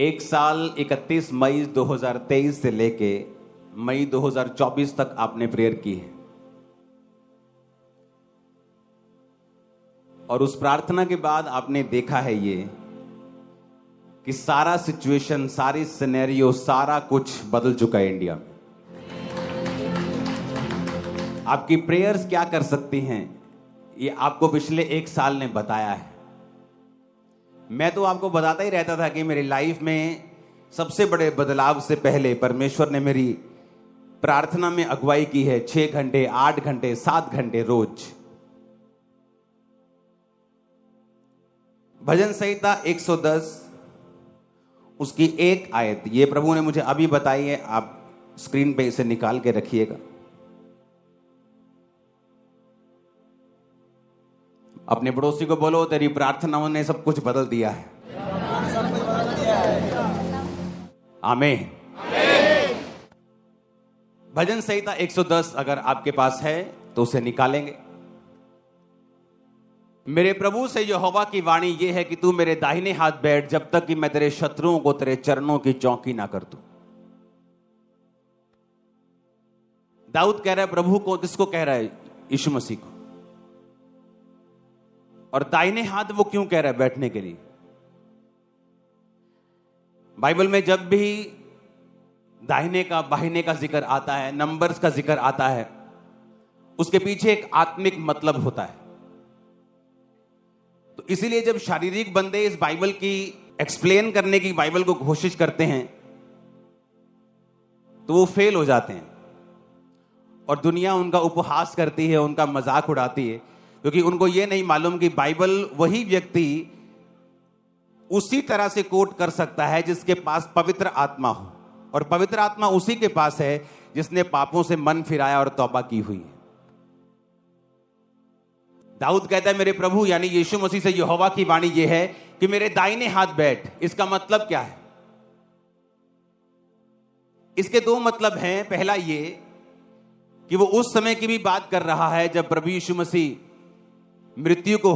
एक साल 31 मई 2023 से लेके मई 2024 तक आपने प्रेयर की है और उस प्रार्थना के बाद आपने देखा है ये कि सारा सिचुएशन, सारी सिनेरियो, सारा कुछ बदल चुका है इंडिया में। आपकी प्रेयर्स क्या कर सकती हैं ये आपको पिछले एक साल ने बताया है। मैं तो आपको बताता ही रहता था कि मेरी लाइफ में सबसे बड़े बदलाव से पहले परमेश्वर ने मेरी प्रार्थना में अगुवाई की है। 6 घंटे, 8 घंटे, 7 घंटे रोज। भजन संहिता 110 उसकी एक आयत, ये प्रभु ने मुझे अभी बताई है, आप स्क्रीन पे इसे निकाल के रखिएगा। अपने पड़ोसी को बोलो, तेरी प्रार्थनाओं ने सब कुछ बदल दिया है। आमीन। भजन संहिता 110 अगर आपके पास है तो उसे निकालेंगे। मेरे प्रभु से यहोवा की वाणी यह है कि तू मेरे दाहिने हाथ बैठ जब तक कि मैं तेरे शत्रुओं को तेरे चरणों की चौकी ना कर दूं। दाऊद कह रहा है प्रभु को, किसको कह रहा है? यीशु मसीह को। और दाहिने हाथ वो क्यों कह रहा है? बैठने के लिए। बाइबल में जब भी दाहिने का, बाहिने का जिक्र आता है, नंबर्स का जिक्र आता है, उसके पीछे एक आत्मिक मतलब होता है। तो इसीलिए जब शारीरिक बंदे इस बाइबल की एक्सप्लेन करने की, बाइबल को कोशिश करते हैं, तो वो फेल हो जाते हैं और दुनिया उनका उपहास करती है, उनका मजाक उड़ाती है, क्योंकि उनको ये नहीं मालूम कि बाइबल वही व्यक्ति उसी तरह से कोट कर सकता है जिसके पास पवित्र आत्मा हो, और पवित्र आत्मा उसी के पास है जिसने पापों से मन फिराया और तौबा की हुई है। दाऊद कहता है मेरे प्रभु यानी यीशु मसीह से यहोवा की वाणी यह है कि मेरे दाहिने हाथ बैठ। इसका मतलब क्या है? इसके 2 मतलब हैं। पहला ये कि वो उस समय की भी बात कर रहा है जब प्रभु यीशु मसीह मृत्यु को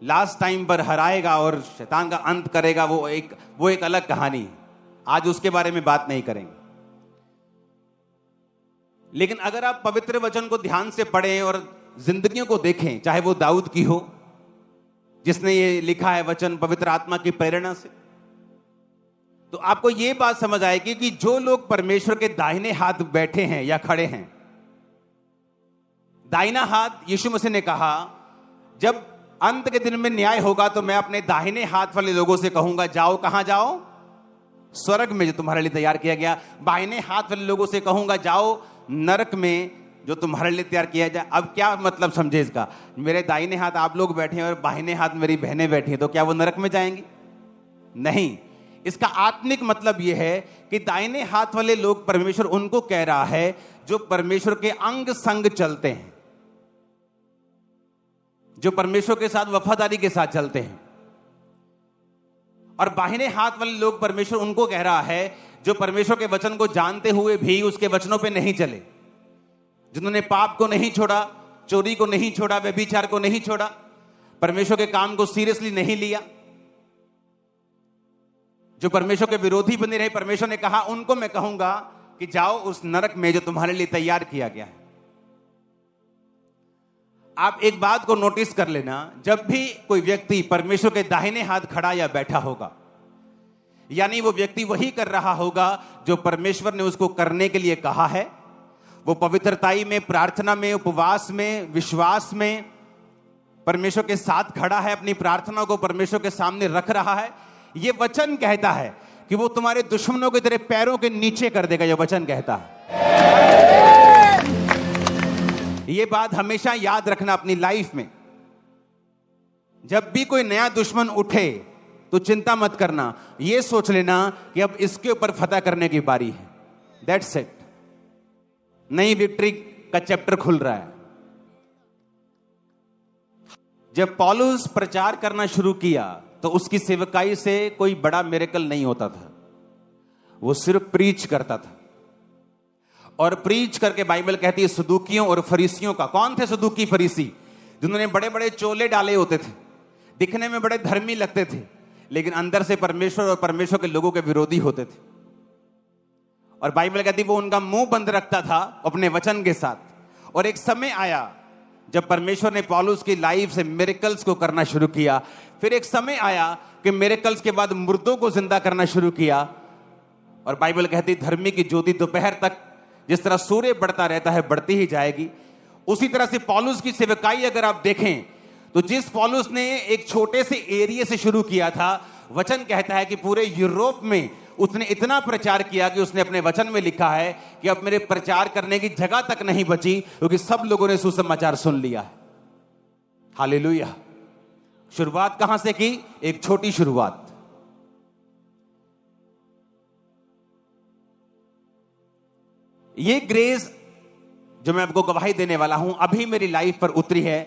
लास्ट टाइम पर हराएगा और शैतान का अंत करेगा। वो एक अलग कहानी है, आज उसके बारे में बात नहीं करेंगे। लेकिन अगर आप पवित्र वचन को ध्यान से पढ़ें और जिंदगियों को देखें, चाहे वो दाऊद की हो जिसने ये लिखा है वचन पवित्र आत्मा की प्रेरणा से, तो आपको ये बात समझ आएगी कि जो लोग परमेश्वर के दाहिने हाथ बैठे हैं या खड़े हैं, दाहिना हाथ यीशु मसीह ने कहा जब अंत के दिन में न्याय होगा तो मैं अपने दाहिने हाथ वाले लोगों से कहूंगा जाओ। कहां जाओ? स्वर्ग में जो तुम्हारे लिए तैयार किया गया। बाहिने हाथ वाले लोगों से कहूंगा जाओ नरक में जो तुम्हारे लिए तैयार किया जाए। अब क्या मतलब समझे इसका? मेरे दाहिने हाथ आप लोग बैठे हैं और बाहिने हाथ मेरी बहनें बैठी हैं, तो क्या वो नरक में जाएंगी? नहीं। इसका आत्मिक मतलब यह है कि दाहिने हाथ वाले लोग, परमेश्वर उनको कह रहा है जो परमेश्वर के अंग संग चलते हैं, जो परमेश्वर के साथ वफादारी के साथ चलते हैं। और बाहिने हाथ वाले लोग, परमेश्वर उनको कह रहा है जो परमेश्वर के वचन को जानते हुए भी उसके वचनों पे नहीं चले, जिन्होंने पाप को नहीं छोड़ा, चोरी को नहीं छोड़ा, व्यभिचार को नहीं छोड़ा, परमेश्वर के काम को सीरियसली नहीं लिया, जो परमेश्वर के विरोधी बने रहे। परमेश्वर ने कहा उनको मैं कहूंगा कि जाओ उस नरक में जो तुम्हारे लिए तैयार किया गया है। आप एक बात को नोटिस कर लेना, जब भी कोई व्यक्ति परमेश्वर के दाहिने हाथ खड़ा या बैठा होगा, यानी वो व्यक्ति वही कर रहा होगा जो परमेश्वर ने उसको करने के लिए कहा है। वो पवित्रताई में, प्रार्थना में, उपवास में, विश्वास में परमेश्वर के साथ खड़ा है, अपनी प्रार्थना को परमेश्वर के सामने रख रहा है। ये वचन कहता है कि वो तुम्हारे दुश्मनों के तेरे पैरों के नीचे कर देगा। ये वचन कहता है। ये बात हमेशा याद रखना अपनी लाइफ में। जब भी कोई नया दुश्मन उठे तो चिंता मत करना, ये सोच लेना कि अब इसके ऊपर फतह करने की बारी है। That's it. नई विक्ट्री का चैप्टर खुल रहा है। जब पौलुस प्रचार करना शुरू किया तो उसकी सेवकाई से कोई बड़ा मिरेकल नहीं होता था, वो सिर्फ प्रीच करता था। और प्रीच करके बाइबल कहती है सदूकियों और फरीसियों का। कौन थे सदूकी फरीसी? जिन्होंने बड़े बड़े चोले डाले होते थे, दिखने में बड़े धर्मी लगते थे, लेकिन अंदर से परमेश्वर और परमेश्वर के लोगों के विरोधी होते थे। और बाइबल कहती वो उनका मुंह बंद रखता था अपने वचन के साथ। और एक समय आया जब परमेश्वर ने पौलुस की लाइफ से मिरेकल्स को करना शुरू किया। फिर एक समय आया कि मिरेकल्स के बाद मुर्दों को जिंदा करना शुरू किया। और बाइबल कहती धर्मी की ज्योति दोपहर तक जिस तरह सूर्य बढ़ता रहता है बढ़ती ही जाएगी। उसी तरह से पौलुस की सेवकाई अगर आप देखें तो जिस पौलुस ने एक छोटे से एरिया से शुरू किया था, वचन कहता है कि पूरे यूरोप में उसने इतना प्रचार किया कि उसने अपने वचन में लिखा है कि अब मेरे प्रचार करने की जगह तक नहीं बची, क्योंकि सब लोगों ने सुसमाचार सुन लिया है। हालेलुया। शुरुआत कहां से की? एक छोटी शुरुआत। ये ग्रेस जो मैं आपको गवाही देने वाला हूं अभी मेरी लाइफ पर उतरी है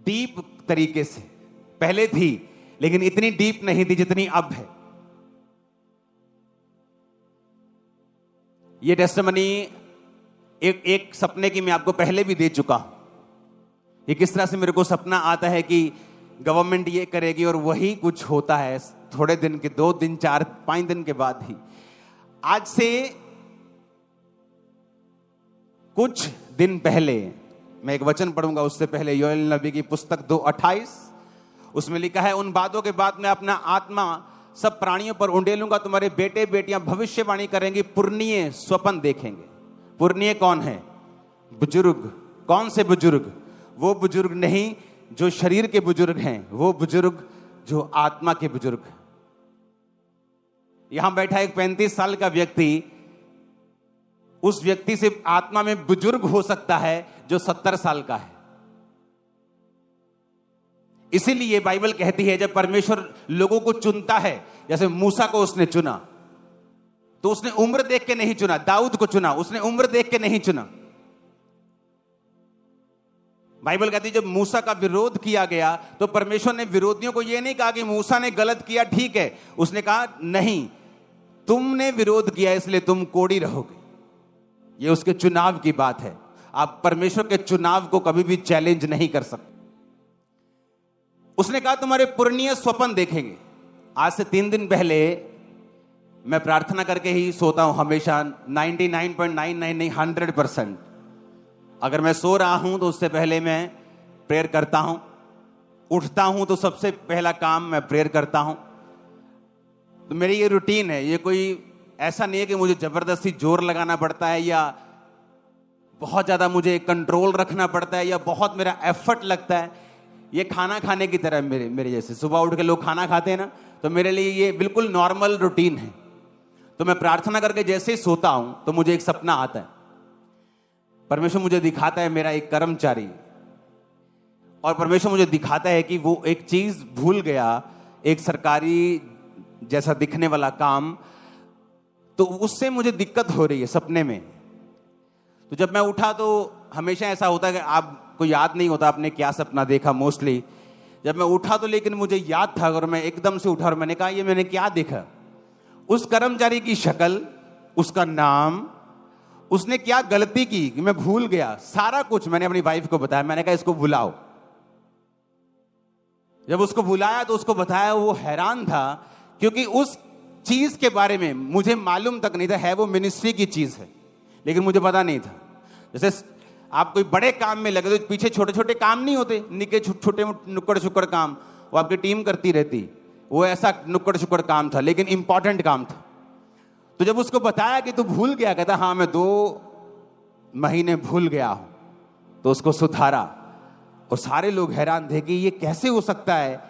डीप तरीके से। पहले थी लेकिन इतनी डीप नहीं थी जितनी अब है। ये टेस्टिमनी एक सपने की मैं आपको पहले भी दे चुका हूं। ये किस तरह से मेरे को सपना आता है कि गवर्नमेंट ये करेगी और वही कुछ होता है थोड़े दिन के, 2 दिन 4 5 दिन के बाद ही। आज से कुछ दिन पहले मैं एक वचन पढ़ूंगा, उससे पहले योएल नबी की पुस्तक 2:28 उसमें लिखा है, उन बातों के बाद मैं अपना आत्मा सब प्राणियों पर उंडेलूंगा, तुम्हारे बेटे बेटियां भविष्यवाणी करेंगी, पुरनीय स्वप्न देखेंगे। पुरनीय कौन है? बुजुर्ग। कौन से बुजुर्ग? वो बुजुर्ग नहीं जो शरीर के बुजुर्ग हैं, वो बुजुर्ग जो आत्मा के बुजुर्ग हैं। यहां बैठा एक 35 साल का व्यक्ति उस व्यक्ति से आत्मा में बुजुर्ग हो सकता है जो 70 साल का है। इसीलिए बाइबल कहती है जब परमेश्वर लोगों को चुनता है, जैसे मूसा को उसने चुना तो उसने उम्र देख के नहीं चुना, दाऊद को चुना उसने उम्र देख के नहीं चुना। बाइबल कहती है जब मूसा का विरोध किया गया तो परमेश्वर ने विरोधियों को यह नहीं कहा कि मूसा ने गलत किया ठीक है, उसने कहा नहीं, तुमने विरोध किया इसलिए तुम कोढ़ी रहोगे। यह उसके चुनाव की बात है। आप परमेश्वर के चुनाव को कभी भी चैलेंज नहीं कर सकते। उसने कहा तुम्हारे पुरनीय स्वप्न देखेंगे। आज से 3 दिन पहले मैं प्रार्थना करके ही सोता हूं हमेशा, 99.99 नहीं 100%। अगर मैं सो रहा हूं तो उससे पहले मैं प्रेयर करता हूं, उठता हूं तो सबसे पहला काम मैं प्रेयर करता हूं। तो मेरी ये रूटीन है। ये कोई ऐसा नहीं है कि मुझे जबरदस्ती जोर लगाना पड़ता है या बहुत ज्यादा मुझे कंट्रोल रखना पड़ता है या बहुत मेरा एफर्ट लगता है। ये खाना खाने की तरह मेरे जैसे सुबह उठ के लोग खाना खाते हैं ना, तो मेरे लिए ये बिल्कुल नॉर्मल रूटीन है। तो मैं प्रार्थना करके जैसे ही सोता हूं तो मुझे एक सपना आता है। परमेश्वर मुझे दिखाता है मेरा एक कर्मचारी, और परमेश्वर मुझे दिखाता है कि वो एक चीज भूल गया, एक सरकारी जैसा दिखने वाला काम, तो उससे मुझे दिक्कत हो रही है सपने में। तो जब मैं उठा तो हमेशा ऐसा होता है कि आपको याद नहीं होता आपने क्या सपना देखा मोस्टली। जब मैं उठा तो लेकिन मुझे याद था और मैं एकदम से उठा और मैंने कहा ये मैंने क्या देखा। उस कर्मचारी की शक्ल, उसका नाम, उसने क्या गलती की कि मैं भूल गया, सारा कुछ मैंने अपनी वाइफ को बताया। मैंने कहा इसको बुलाओ। जब उसको बुलाया तो उसको बताया, वो हैरान था क्योंकि उस चीज के बारे में मुझे मालूम तक नहीं था। है वो मिनिस्ट्री की चीज है लेकिन मुझे पता नहीं था। जैसे आप कोई बड़े काम में लगे तो पीछे छोटे छोटे काम नहीं होते, निके छोटे नुक्कड़ शुक्कड़ काम, वो आपकी टीम करती रहती। वो ऐसा नुक्कड़ शुक्कड़ काम था लेकिन इंपॉर्टेंट काम था। तो जब उसको बताया कि तू भूल गया, कहता हाँ मैं 2 महीने भूल गया हूं। तो उसको सुधारा और सारे लोग हैरान थे कि ये कैसे हो सकता है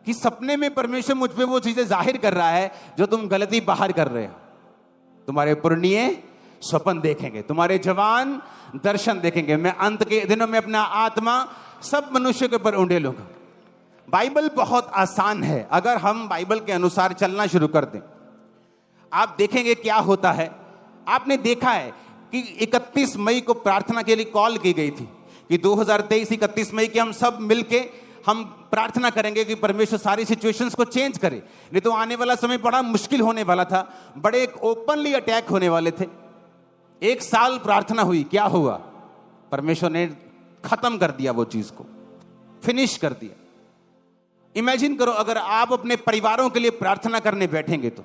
कि सपने में परमेश्वर मुझ पे वो चीजें जाहिर कर रहा है जो तुम गलती बाहर कर रहे हो। तुम्हारे पुरनीय स्वप्न देखेंगे, तुम्हारे जवान दर्शन देखेंगे, मैं अंत के दिनों में अपना आत्मा सब मनुष्यों के ऊपर उंडेलूंगा। बाइबल बहुत आसान है अगर हम बाइबल के अनुसार चलना शुरू कर दें। आप देखेंगे क्या होता है। आपने देखा है कि 31 मई को प्रार्थना के लिए कॉल की गई थी कि 2023 31 मई की हम सब मिलके हम प्रार्थना करेंगे कि परमेश्वर सारी सिचुएशंस को चेंज करे। नहीं तो आने वाला समय बड़ा मुश्किल होने वाला था, बड़े ओपनली अटैक होने वाले थे। 1 साल प्रार्थना हुई, क्या हुआ? परमेश्वर ने खत्म कर दिया, वो चीज को फिनिश कर दिया। इमेजिन करो अगर आप अपने परिवारों के लिए प्रार्थना करने बैठेंगे तो।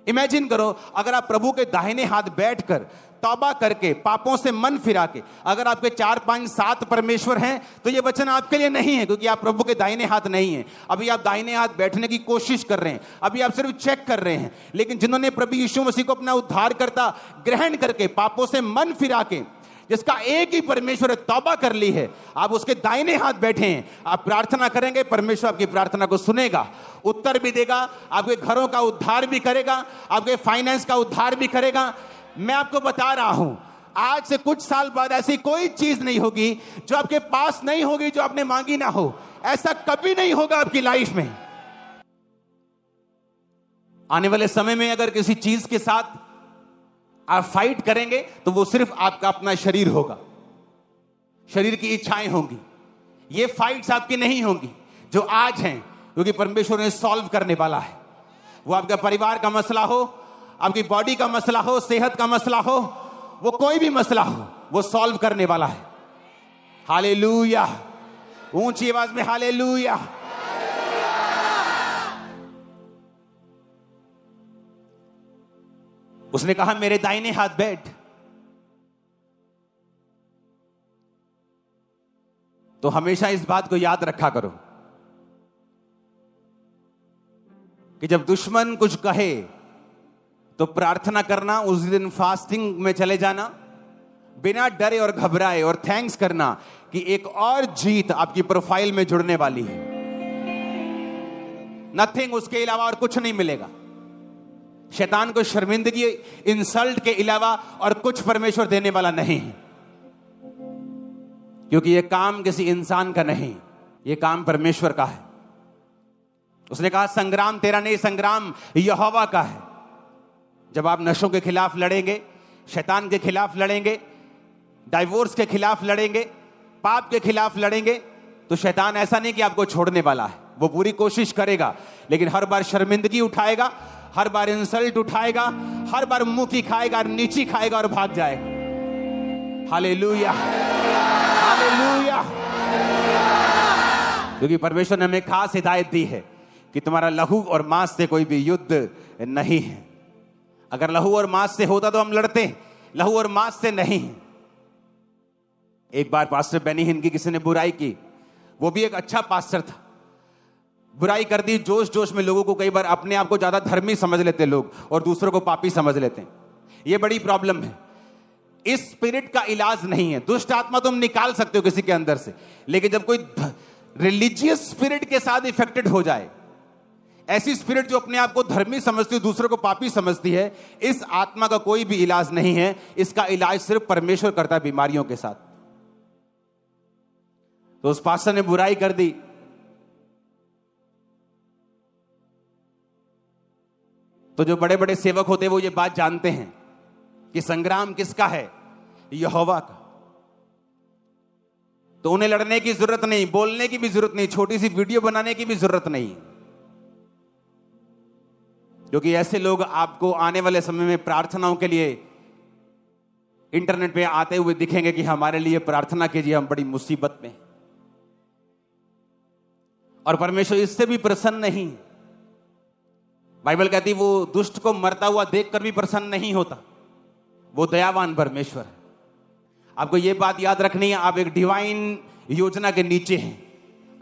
इमेजिन करो अगर आप प्रभु के दाहिने हाथ बैठकर तौबा करके पापों से मन फिरा के, अगर आपके 4 5 7 परमेश्वर हैं तो ये वचन आपके लिए नहीं है, क्योंकि आप प्रभु के दाहिने हाथ नहीं हैं। अभी आप दाहिने हाथ बैठने की कोशिश कर रहे हैं, अभी आप सिर्फ चेक कर रहे हैं। लेकिन जिन्होंने प्रभु यीशु मसीह को अपना उद्धारकर्ता ग्रहण करके पापों से मन फिरा के, जिसका एक ही परमेश्वर तौबा कर ली है, आप उसके दाहिने हाथ बैठे हैं, आप प्रार्थना करेंगे, परमेश्वर आपकी प्रार्थना को सुनेगा, उत्तर भी देगा, आपके घरों का उद्धार भी करेगा, आपके फाइनेंस का उद्धार भी करेगा। मैं आपको बता रहा हूं, आज से कुछ साल बाद ऐसी कोई चीज नहीं होगी जो आपके पास नहीं होगी, जो आपने मांगी ना हो। ऐसा कभी नहीं होगा आपकी लाइफ में। आने वाले समय में अगर किसी चीज के साथ आप फाइट करेंगे तो वो सिर्फ आपका अपना शरीर होगा, शरीर की इच्छाएं होंगी। ये फाइट्स आपकी नहीं होंगी जो आज हैं, क्योंकि परमेश्वर ने सॉल्व करने वाला है। वो आपका परिवार का मसला हो, आपकी बॉडी का मसला हो, सेहत का मसला हो, वो कोई भी मसला हो, वो सॉल्व करने वाला है। हालेलुया, ऊंची आवाज में हालेलुया। उसने कहा मेरे दाहिने हाथ बैठ। तो हमेशा इस बात को याद रखा करो कि जब दुश्मन कुछ कहे तो प्रार्थना करना, उस दिन फास्टिंग में चले जाना, बिना डरे और घबराए, और थैंक्स करना कि एक और जीत आपकी प्रोफाइल में जुड़ने वाली है। नथिंग, उसके अलावा और कुछ नहीं मिलेगा। शैतान को शर्मिंदगी, इंसल्ट के अलावा और कुछ परमेश्वर देने वाला नहीं है, क्योंकि यह काम किसी इंसान का नहीं, यह काम परमेश्वर का है। उसने कहा संग्राम तेरा नहीं, संग्राम यहोवा का है। जब आप नशों के खिलाफ लड़ेंगे, शैतान के खिलाफ लड़ेंगे, डाइवोर्स के खिलाफ लड़ेंगे, पाप के खिलाफ लड़ेंगे, तो शैतान ऐसा नहीं कि आपको छोड़ने वाला है। वो पूरी कोशिश करेगा, लेकिन हर बार शर्मिंदगी उठाएगा, हर बार इंसल्ट उठाएगा, हर बार मुंह की खाएगा, नीची खाएगा और भाग जाएगा। Hallelujah, hallelujah. क्योंकि परमेश्वर ने हमें खास हिदायत दी है कि तुम्हारा लहू और मांस से कोई भी युद्ध नहीं है। अगर लहू और मांस से होता तो हम लड़ते, लहू और मांस से नहीं। एक बार पास्टर बेनी हिन की किसी ने बुराई की, वो भी एक अच्छा पास्टर था, बुराई कर दी जोश जोश में। लोगों को कई बार अपने आप को ज्यादा धर्मी समझ लेते लोग और दूसरों को पापी समझ लेते हैं। ये बड़ी प्रॉब्लम है। इस स्पिरिट का इलाज नहीं है। दुष्ट आत्मा तुम निकाल सकते हो किसी के अंदर से, लेकिन जब कोई रिलीजियस स्पिरिट के साथ इफेक्टेड हो जाए, ऐसी स्पिरिट जो अपने आप को धर्मी समझती है, दूसरों को पापी समझती है, इस आत्मा का कोई भी इलाज नहीं है। इसका इलाज सिर्फ परमेश्वर करता है बीमारियों के साथ। तो उस पास्टर ने बुराई कर दी, तो जो बड़े बड़े सेवक होते हैं वो ये बात जानते हैं कि संग्राम किसका है, यहोवा का। तो उन्हें लड़ने की जरूरत नहीं, बोलने की भी जरूरत नहीं, छोटी सी वीडियो बनाने की भी जरूरत नहीं, क्योंकि ऐसे लोग आपको आने वाले समय में प्रार्थनाओं के लिए इंटरनेट पे आते हुए दिखेंगे कि हमारे लिए प्रार्थना कीजिए, हम बड़ी मुसीबत में। और परमेश्वर इससे भी प्रसन्न नहीं। बाइबल कहती वो दुष्ट को मरता हुआ देखकर भी प्रसन्न नहीं होता, वो दयावान परमेश्वर है। आपको यह बात याद रखनी है, आप एक डिवाइन योजना के नीचे हैं।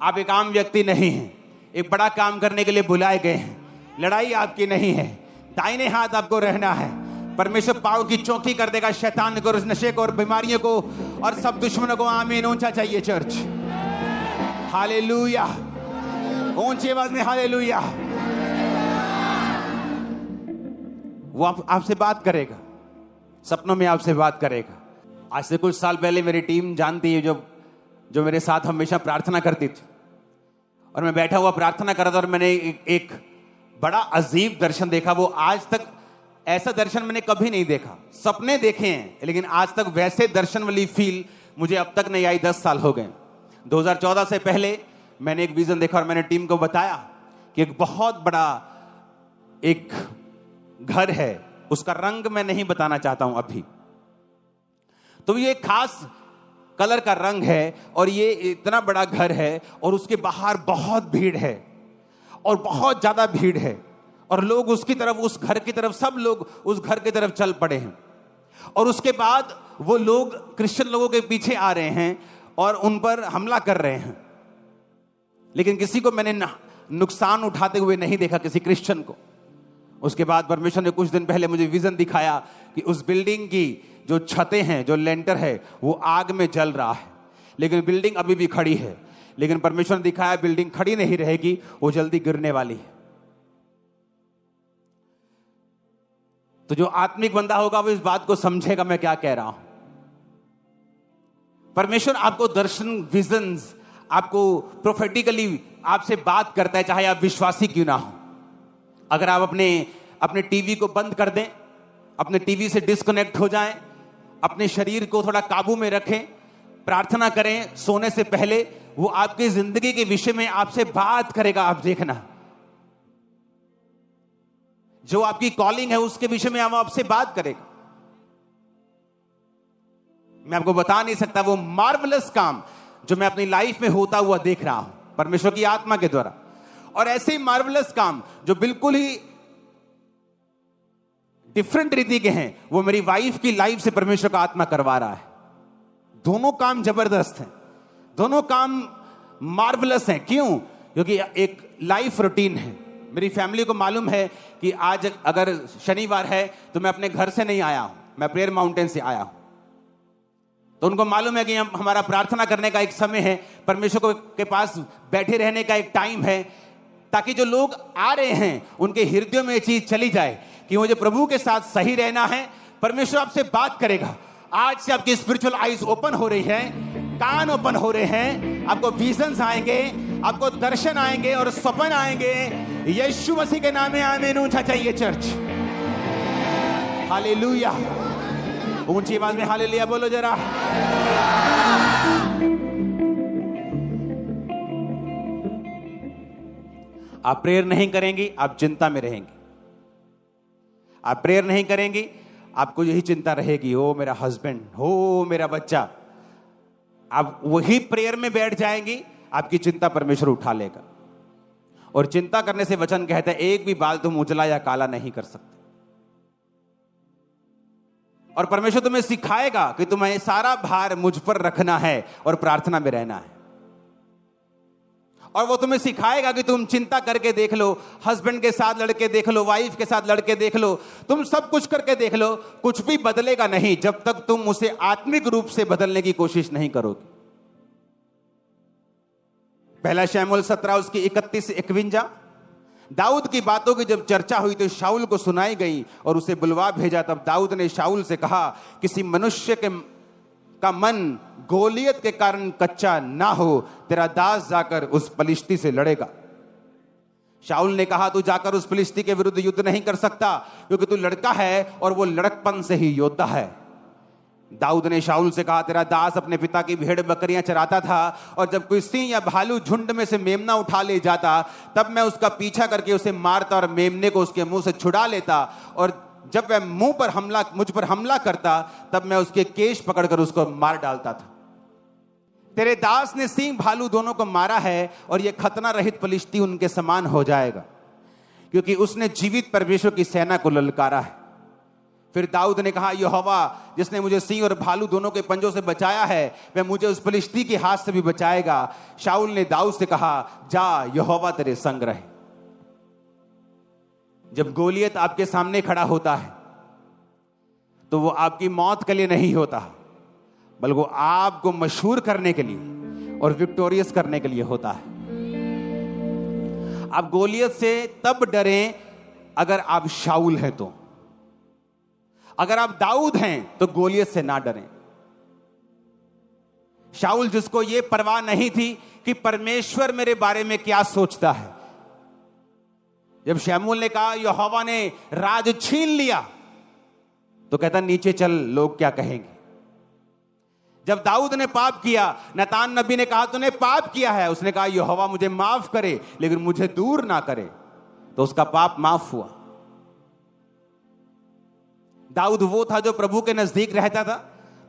आप एक आम व्यक्ति नहीं हैं, एक बड़ा काम करने के लिए बुलाए गए हैं। लड़ाई आपकी नहीं है, दाहिने हाथ आपको रहना है। परमेश्वर पाव की चौकी कर देगा शैतान को, नशे को और बीमारियों को और सब दुश्मनों को। आमीन। ऊंचा चाहिए चर्च। हालेलुया, ऊंची आवाज में हालेलुया। वो आपसे बात करेगा, सपनों में आपसे बात करेगा। आज से कुछ साल पहले मेरी टीम जानती है, जो मेरे साथ हमेशा प्रार्थना करती थी, और मैं बैठा हुआ प्रार्थना कर रहा था और मैंने एक बड़ा अजीब दर्शन देखा। वो आज तक ऐसा दर्शन मैंने कभी नहीं देखा। सपने देखे हैं, लेकिन आज तक वैसे दर्शन वाली फील मुझे अब तक नहीं आई। 10 साल हो गए। 2014 से पहले मैंने एक विजन देखा और मैंने टीम को बताया कि एक बहुत बड़ा एक घर है, उसका रंग मैं नहीं बताना चाहता हूं अभी। तो ये खास कलर का रंग है और ये इतना बड़ा घर है और उसके बाहर बहुत भीड़ है और बहुत ज्यादा भीड़ है और लोग उसकी तरफ, उस घर की तरफ, सब लोग उस घर की तरफ चल पड़े हैं। और उसके बाद वो लोग क्रिश्चियन लोगों के पीछे आ रहे हैं और उन पर हमला कर रहे हैं, लेकिन किसी को मैंने नुकसान उठाते हुए नहीं देखा, किसी क्रिश्चियन को। उसके बाद परमेश्वर ने कुछ दिन पहले मुझे विजन दिखाया कि उस बिल्डिंग की जो छतें हैं, जो लेंटर है, वो आग में जल रहा है, लेकिन बिल्डिंग अभी भी खड़ी है। लेकिन परमेश्वर ने दिखाया बिल्डिंग खड़ी नहीं रहेगी, वो जल्दी गिरने वाली है। तो जो आत्मिक बंदा होगा वो इस बात को समझेगा मैं क्या कह रहा हूं। परमेश्वर आपको दर्शन, विजन्स, आपको प्रोफेटिकली आपसे बात करता है, चाहे आप विश्वासी क्यों ना हो। अगर आप अपने टीवी को बंद कर दें, अपने टीवी से डिस्कनेक्ट हो जाएं, अपने शरीर को थोड़ा काबू में रखें, प्रार्थना करें सोने से पहले, वो आपकी जिंदगी के विषय में आपसे बात करेगा। आप देखना, जो आपकी कॉलिंग है उसके विषय में वो आपसे बात करेगा। मैं आपको बता नहीं सकता वो मार्वलस काम जो मैं अपनी लाइफ में होता हुआ देख रहा हूं परमेश्वर की आत्मा के द्वारा। और ऐसे ही मार्वलस काम जो बिल्कुल ही डिफरेंट रीति के हैं, वो मेरी वाइफ की लाइफ से परमेश्वर का आत्मा करवा रहा है। दोनों काम जबरदस्त हैं, दोनों काम मार्वलस हैं। क्यों? क्योंकि एक लाइफ रूटीन है। मेरी फैमिली को मालूम है कि आज अगर शनिवार है तो मैं अपने घर से नहीं आया हूं, मैं प्रेयर माउंटेन से आया हूं। तो उनको मालूम है कि हमारा प्रार्थना करने का एक समय है, परमेश्वर के पास बैठे रहने का एक टाइम है, ताकि जो लोग आ रहे हैं उनके हृदयों में ये चीज चली जाए कि मुझे प्रभु के साथ सही रहना है। परमेश्वर आपसे बात करेगा। आज से आपकी स्पिरिचुअल आईज ओपन हो रही है, कान ओपन हो रहे हैं, आपको विजन्स आएंगे, आपको दर्शन आएंगे और स्वप्न आएंगे। यीशु मसीह के नाम में आमीन। ऊंचा चाहिए चर्च, हालेलुया। ऊंची आवाज में हालेलुया बोलो जरा। आप प्रेयर नहीं करेंगी, आप चिंता में रहेंगी। आप प्रेयर नहीं करेंगी, आपको यही चिंता रहेगी, हो मेरा हस्बैंड, हो मेरा बच्चा। आप वही प्रेयर में बैठ जाएंगी, आपकी चिंता परमेश्वर उठा लेगा। और चिंता करने से वचन कहता है एक भी बाल तुम उजला या काला नहीं कर सकते। और परमेश्वर तुम्हें सिखाएगा कि तुम्हें सारा भार मुझ पर रखना है और प्रार्थना में रहना है। और वो तुम्हें सिखाएगा कि तुम चिंता करके देख लो, हस्बैंड के साथ लड़के देख लो, वाइफ के साथ लड़के देख लो, तुम सब कुछ करके देख लो, कुछ भी बदलेगा नहीं जब तक तुम उसे आत्मिक रूप से बदलने की कोशिश नहीं करोगे। पहला शमूएल 17 उसकी 31 से 51। दाऊद की बातों की जब चर्चा हुई तो शाऊल को सुनाई गई और उसे बुलवा भेजा। तब दाऊद ने शाऊल से कहा, किसी मनुष्य का मन गोलियत के कारण कच्चा ना हो, तेरा दास जाकर उस फलिश्ती से लड़ेगा। शाऊल ने कहा, तू जाकर उस फलिश्ती के विरुद्ध युद्ध नहीं कर सकता, क्योंकि तू लड़का है और वो लड़कपन से ही योद्धा है। दाऊद ने शाऊल से कहा, तेरा दास अपने पिता की भेड़ बकरियां चराता था, और जब कोई सिंह या भालू झुंड में से मेमना उठा ले जाता, तब मैं उसका पीछा करके उसे मारता और मेमने को उसके मुंह से छुड़ा लेता, और जब वह मुझ पर हमला करता, तब मैं उसके केश पकड़कर उसको मार डालता था। तेरे दास ने सिंह भालू दोनों को मारा है, और यह खतना रहित फलिश्ती उनके समान हो जाएगा, क्योंकि उसने जीवित परमेश्वर की सेना को ललकारा है। फिर दाऊद ने कहा, यहोवा जिसने मुझे सिंह और भालू दोनों के पंजों से बचाया है, वह मुझे उस फलिश्ती के हाथ से भी बचाएगा। शाऊल ने दाऊद से कहा, जा, यहोवा तेरे संग रहे। जब गोलियत आपके सामने खड़ा होता है तो वो आपकी मौत के लिए नहीं होता, बल्कि वो आपको मशहूर करने के लिए और विक्टोरियस करने के लिए होता है। आप गोलियत से तब डरें अगर आप शाऊल हैं तो, अगर आप दाऊद हैं तो गोलियत से ना डरें। शाऊल जिसको यह परवाह नहीं थी कि परमेश्वर मेरे बारे में क्या सोचता है, जब शमूएल ने कहा यहोवा ने राज छीन लिया, तो कहता नीचे चल, लोग क्या कहेंगे। जब दाऊद ने पाप किया, नतान नबी ने कहा तूने पाप किया है, उसने कहा यहोवा मुझे माफ करे लेकिन मुझे दूर ना करे, तो उसका पाप माफ हुआ। दाऊद वो था जो प्रभु के नजदीक रहता था,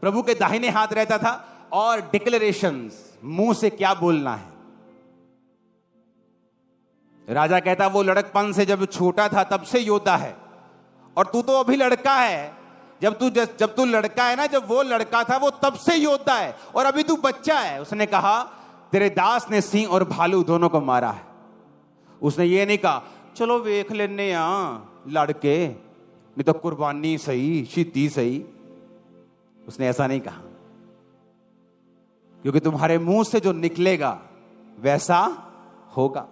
प्रभु के दाहिने हाथ रहता था, और डिक्लेरेशंस, मुंह से क्या बोलना है। राजा कहता वो लड़कपन से जब छोटा था तब से योद्धा है, और तू तो अभी लड़का है। जब तू लड़का है ना, जब वो लड़का था वो तब से योद्धा है, और अभी तू बच्चा है। उसने कहा तेरे दास ने सिंह और भालू दोनों को मारा है। उसने ये नहीं कहा चलो वेख लेने लड़के, नहीं तो कुर्बानी सही, शहीदी सही। उसने ऐसा नहीं कहा, क्योंकि तुम्हारे मुंह से जो निकलेगा वैसा होगा।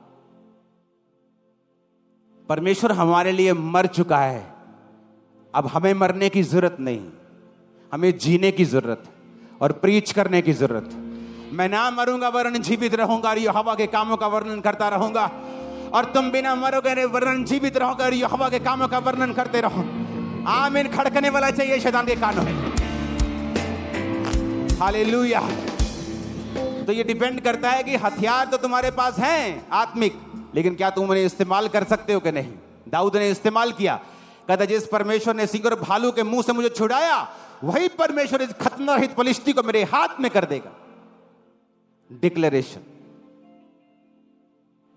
परमेश्वर हमारे लिए मर चुका है, अब हमें मरने की जरूरत नहीं, हमें जीने की जरूरत और प्रीच करने की जरूरत। मैं ना मरूंगा वरन जीवित रहूंगा और यहोवा के कामों का वर्णन करता रहूंगा, और तुम बिना मरोगे वरन जीवित रहोगे और यहोवा के कामों का वर्णन करते रहो। आमीन खड़कने वाला चाहिए शैतान के कानों में। हालेलुया। तो ये डिपेंड करता है कि हथियार तो तुम्हारे पास हैं आत्मिक, लेकिन क्या तुम उन्हें इस्तेमाल कर सकते हो कि नहीं। दाऊद ने इस्तेमाल किया, कहता जिस परमेश्वर ने सिंह और भालू के मुंह से मुझे छुड़ाया, वही परमेश्वर इस खतनारहित फलिश्ती को मेरे हाथ में कर देगा। डिक्लेरेशन,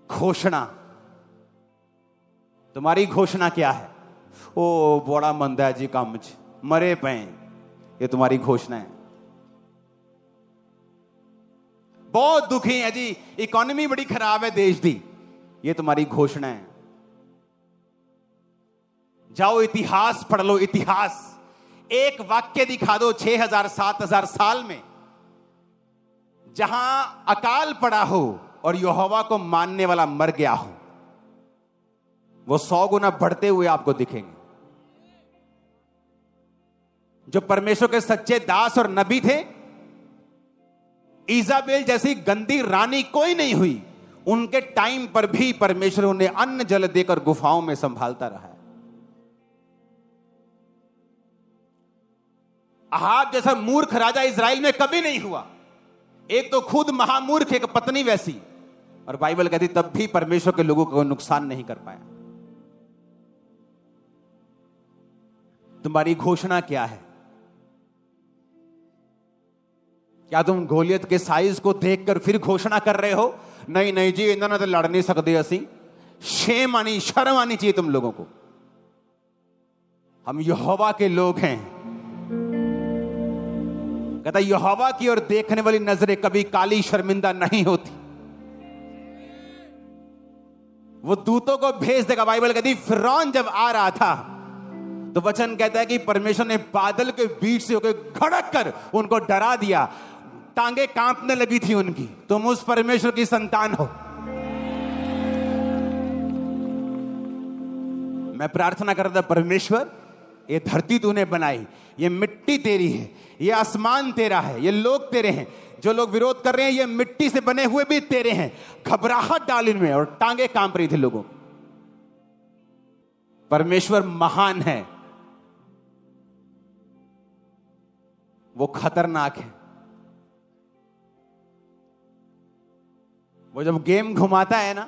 घोषणा। तुम्हारी घोषणा क्या है? ओ बड़ा मंदा है जी काम च मरे पे, ये तुम्हारी घोषणा है। बहुत दुखी है जी, इकोनॉमी बड़ी खराब है देश दी, ये तुम्हारी घोषणा है। जाओ इतिहास पढ़ लो, इतिहास। एक वाक्य दिखा दो 6000 7000 साल में जहां अकाल पड़ा हो और यहोवा को मानने वाला मर गया हो। वो 100 गुना बढ़ते हुए आपको दिखेंगे। जो परमेश्वर के सच्चे दास और नबी थे, इजाबेल जैसी गंदी रानी कोई नहीं हुई, उनके टाइम पर भी परमेश्वर उन्हें अन्न जल देकर गुफाओं में संभालता रहा है। अहाब जैसा मूर्ख राजा इजराइल में कभी नहीं हुआ। एक तो खुद महामूर्ख, एक पत्नी वैसी, और बाइबल कहती तब भी परमेश्वर के लोगों को नुकसान नहीं कर पाया। तुम्हारी घोषणा क्या है? क्या तुम गोलियत के साइज को देखकर फिर घोषणा कर रहे हो नहीं नहीं जी इन्होंने तो लड़ नहीं सकते असी? शेम आनी, शर्म आनी चाहिए तुम लोगों को। हम यहोवा के लोग हैं। कहता यहोवा की ओर देखने वाली नजरें कभी काली शर्मिंदा नहीं होती। वो दूतों को भेज देगा। बाइबल कहती फिरौन जब आ रहा था तो वचन कहता है कि परमेश्वर ने बादल के बीच से होकर खड़क कर उनको डरा दिया। टांगे कांपने लगी थी उनकी। तुम उस परमेश्वर की संतान हो। मैं प्रार्थना करता परमेश्वर ये धरती तूने बनाई, ये मिट्टी तेरी है, ये आसमान तेरा है, ये लोग तेरे हैं। जो लोग विरोध कर रहे हैं ये मिट्टी से बने हुए भी तेरे हैं। घबराहट डाल इनमें, और टांगे कांप रही थी लोगों। परमेश्वर महान है, वो खतरनाक है। वो जब गेम घुमाता है ना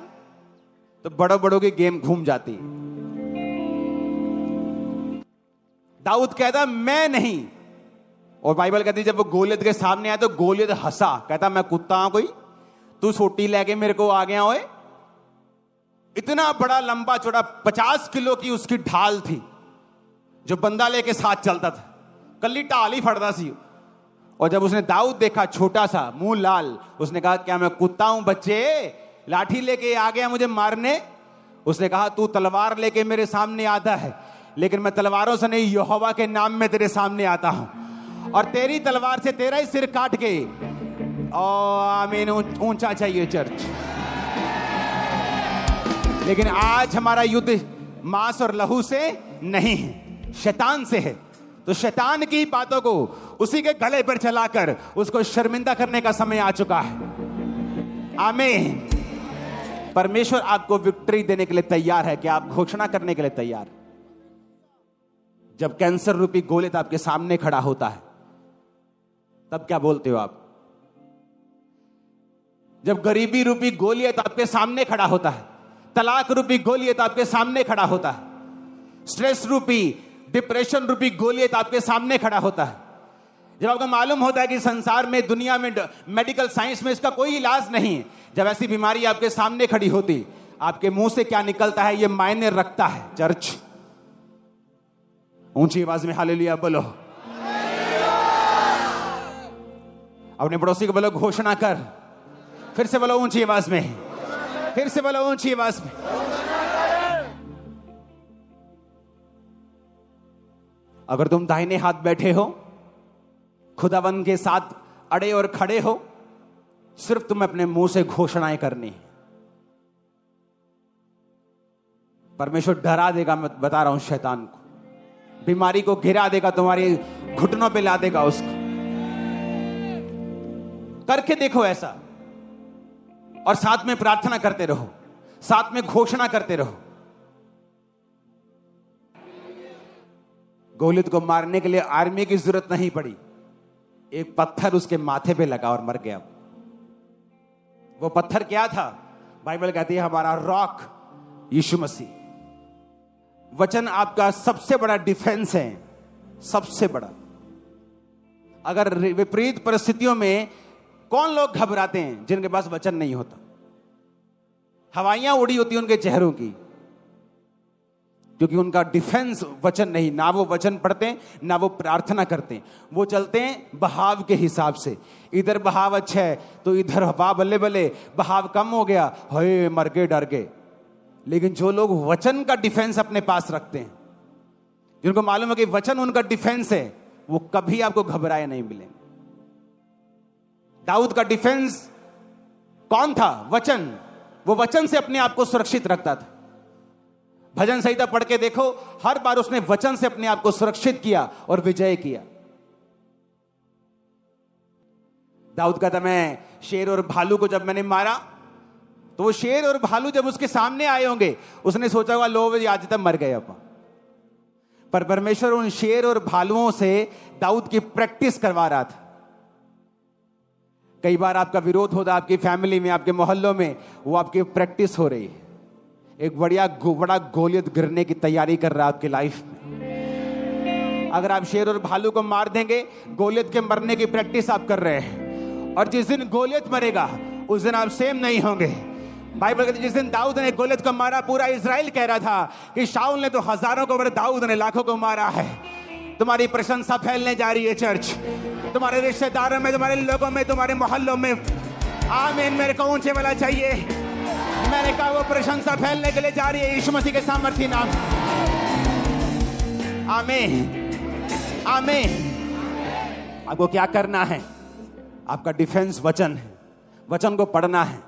तो बड़ों बड़ों की गेम घूम जाती है। दाऊद कहता मैं नहीं, और बाइबल कहती जब वो गोलियत के सामने आया तो गोलियत हंसा, कहता मैं कुत्ता हूं कोई, तू सोटी लेके मेरे को आ गया ओए। इतना बड़ा लंबा चौड़ा 50 किलो की उसकी ढाल थी जो बंदा लेके साथ चलता था। कल्ली ढाल ही फड़ता सी। और जब उसने दाऊद देखा छोटा सा, मुंह लाल, उसने कहा क्या मैं कुत्ता हूं बच्चे, लाठी लेके आ गया मुझे मारने? उसने कहा तू तलवार लेके मेरे सामने आता है, लेकिन मैं तलवारों से नहीं यहोवा के नाम में तेरे सामने आता हूं, और तेरी तलवार से तेरा ही सिर काट के। ओ आमीन, ऊंचा चाहिए चर्च। लेकिन आज हमारा युद्ध मांस और लहू से नहीं है, शैतान से है। तो शैतान की बातों को उसी के गले पर चलाकर उसको शर्मिंदा करने का समय आ चुका है। आमीन। परमेश्वर आपको विक्ट्री देने के लिए तैयार है। क्या आप घोषणा करने के लिए तैयार? जब कैंसर रूपी गोलियत आपके सामने खड़ा होता है तब क्या बोलते हो आप? जब गरीबी रूपी गोलियत आपके सामने खड़ा होता है, तलाक रूपी गोलियत आपके सामने खड़ा होता है, स्ट्रेस रूपी, डिप्रेशन रूपी गोलियत आपके सामने खड़ा होता है, जब आपको मालूम होता है कि संसार में, दुनिया में, मेडिकल साइंस में इसका कोई इलाज नहीं है, जब ऐसी बीमारी आपके सामने खड़ी होती, आपके मुंह से क्या निकलता है ये मायने रखता है। चर्च, ऊंची आवाज में हालेलुया बोलो। अपने पड़ोसी को बोलो घोषणा कर। फिर से बोलो ऊंची आवाज में, फिर से बोलो ऊंची आवाज में। अगर तुम दाहिने हाथ बैठे हो, खुदावंद के साथ अड़े और खड़े हो, सिर्फ तुम अपने मुंह से घोषणाएं करनी है। परमेश्वर डरा देगा, मैं बता रहा हूं, शैतान को, बीमारी को गिरा देगा, तुम्हारी घुटनों पे ला देगा उसको। करके देखो ऐसा, और साथ में प्रार्थना करते रहो, साथ में घोषणा करते रहो। गोलियत को मारने के लिए आर्मी की जरूरत नहीं पड़ी, एक पत्थर उसके माथे पे लगा और मर गया। वो पत्थर क्या था? बाइबल कहती है हमारा रॉक यीशु मसीह। वचन आपका सबसे बड़ा डिफेंस है, सबसे बड़ा। अगर विपरीत परिस्थितियों में कौन लोग घबराते हैं? जिनके पास वचन नहीं होता। हवाइयां उड़ी होती उनके चेहरों की, क्योंकि उनका डिफेंस वचन नहीं। ना वो वचन पढ़ते, ना वो प्रार्थना करते, वो चलते हैं बहाव के हिसाब से। इधर बहाव अच्छा है तो इधर हवा बल्ले बल्ले, बहाव कम हो गया, हे मर गए, डर गए। लेकिन जो लोग वचन का डिफेंस अपने पास रखते हैं, जिनको मालूम है कि वचन उनका डिफेंस है, वो कभी आपको घबराए नहीं मिलेंगे। दाऊद का डिफेंस कौन था? वचन। वो वचन से अपने आप को सुरक्षित रखता था। भजन संहिता पढ़ के देखो, हर बार उसने वचन से अपने आप को सुरक्षित किया और विजय किया। दाऊद कहता, मैं शेर और भालू को जब मैंने मारा, तो वो शेर और भालू जब उसके सामने आए होंगे, उसने सोचा होगा लो आज तक मर गए अपन। पर परमेश्वर उन शेर और भालुओं से दाऊद की प्रैक्टिस करवा रहा था। कई बार आपका विरोध होता है आपकी फैमिली में, आपके मोहल्लों में, वो आपकी प्रैक्टिस हो रही है। एक बड़ा गोलियत गिरने की तैयारी कर रहा है आपकी लाइफ में। अगर आप शेर और भालू को मार देंगे, गोलियत के मरने की प्रैक्टिस आप कर रहे हैं। और जिस दिन गोलियत मरेगा, उस दिन आप सेम नहीं होंगे। बाइबल कहती है जिस दिन दाऊद ने गोलियत को मारा, पूरा इजराइल कह रहा था कि शाऊल ने तो हजारों को, दाऊद ने लाखों को मारा है। तुम्हारी प्रशंसा फैलने जा रही है चर्च, तुम्हारे रिश्तेदारों में, तुम्हारे लोगों में, तुम्हारे मोहल्लों में। आमीन। मेरे को ऊंचे वाला चाहिए। मैंने कहा वो प्रशंसा फैलने के लिए जा रही है यीशु मसीह के सामर्थी नाम। आमीन, आमीन। आपको क्या करना है? आपका डिफेंस वचन है। वचन को पढ़ना है।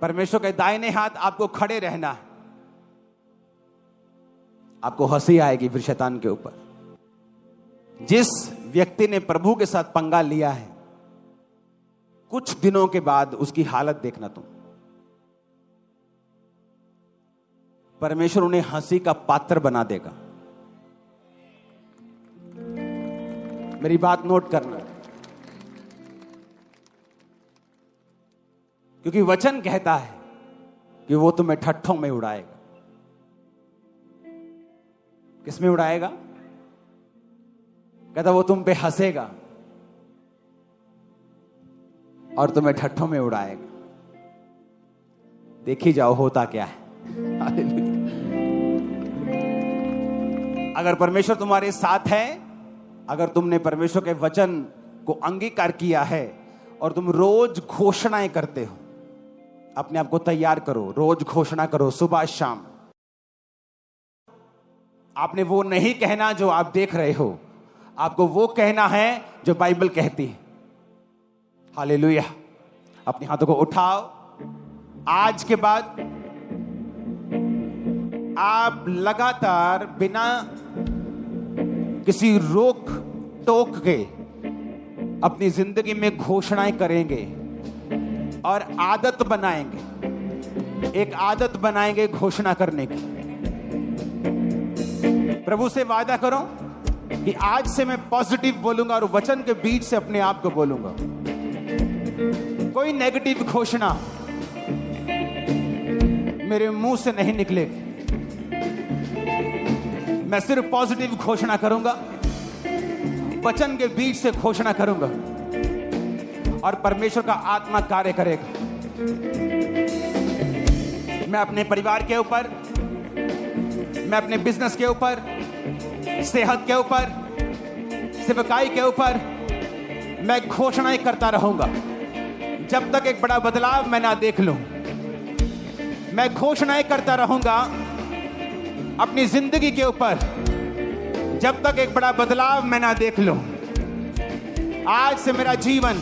परमेश्वर के दाहिने हाथ आपको खड़े रहना है। आपको हंसी आएगी फिर शैतान के ऊपर। जिस व्यक्ति ने प्रभु के साथ पंगा लिया है, कुछ दिनों के बाद उसकी हालत देखना तुम। परमेश्वर उन्हें हंसी का पात्र बना देगा। मेरी बात नोट करना, क्योंकि वचन कहता है कि वो तुम्हें ठट्ठों में उड़ाएगा। किस में उड़ाएगा? कहता वो तुम पे हंसेगा और तुम्हें ठट्ठों में उड़ाएगा। देखी जाओ होता क्या है। अगर परमेश्वर तुम्हारे साथ है, अगर तुमने परमेश्वर के वचन को अंगीकार किया है और तुम रोज घोषणाएं करते हो, अपने आप को तैयार करो, रोज घोषणा करो, सुबह शाम। आपने वो नहीं कहना जो आप देख रहे हो, आपको वो कहना है जो बाइबल कहती है। हालेलुया। अपने हाथों को उठाओ। आज के बाद आप लगातार बिना किसी रोक टोक के अपनी जिंदगी में घोषणाएं करेंगे और आदत बनाएंगे। एक आदत बनाएंगे घोषणा करने की। प्रभु से वादा करो कि आज से मैं पॉजिटिव बोलूंगा और वचन के बीच से अपने आप को बोलूंगा। कोई नेगेटिव घोषणा मेरे मुंह से नहीं निकलेगी। मैं सिर्फ पॉजिटिव घोषणा करूंगा वचन के बीच से घोषणा करूंगा और परमेश्वर का आत्मा कार्य करेगा। मैं अपने परिवार के ऊपर, मैं अपने बिजनेस के ऊपर, सेहत के ऊपर, सेवकाई के ऊपर मैं घोषणाएं करता रहूंगा जब तक एक बड़ा बदलाव मैं ना देख लूं। मैं घोषणाएं करता रहूंगा अपनी जिंदगी के ऊपर जब तक एक बड़ा बदलाव मैं ना देख लूं। आज से मेरा जीवन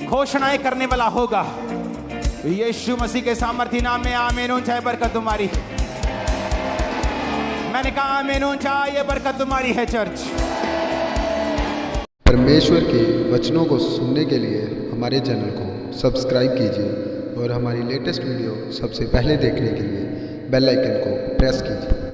घोषणाएं करने वाला होगा। यीशु मसीह के सामर्थी नाम में आमीन। चाहे बरकत तुम्हारी, मैंने कहा आमीन। चाहे बरकत तुम्हारी है चर्च। परमेश्वर के वचनों को सुनने के लिए हमारे चैनल को सब्सक्राइब कीजिए और हमारी लेटेस्ट वीडियो सबसे पहले देखने के लिए बेल आइकन को प्रेस कीजिए।